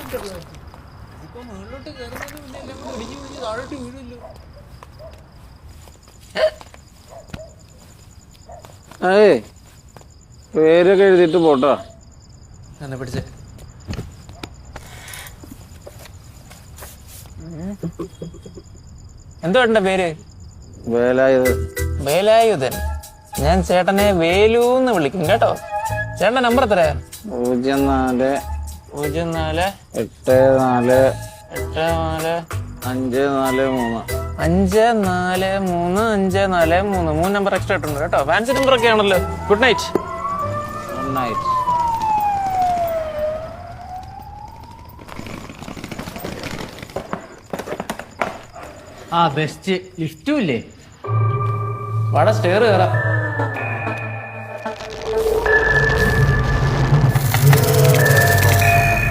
ഇപ്പൊ മുകളിലോട്ട് കയറുന്നതിന് മുന്നേ എല്ലാം കൂടെ ഇടിഞ്ഞു പിടിഞ്ഞ് താഴോട്ട് വീഴുമല്ലോ. അതേ പേരൊക്കെ എഴുതിയിട്ട് പോട്ടോ. എന്നെ പിടിച്ചേ. എന്തോ എന്റെ പേര്? വേലായുധൻ. വേലായുധൻ. ഞാൻ ചേട്ടനെ വേലൂന്ന് വിളിക്കും കേട്ടോ. ചേട്ടന്റെ നമ്പർ എത്ര? 04 04 84 84 543 543 3 നമ്പർ എക്സ്ട്രാ ഇട്ടുണ്ട് കേട്ടോ. ഫാൻസി നമ്പർ ഒക്കെ ആണല്ലോ. Good night. Good night. ആ ബെസ്റ്റ് ലിഫ്റ്റും ഇല്ലേ? വാടാ സ്റ്റെയർ കയറാം.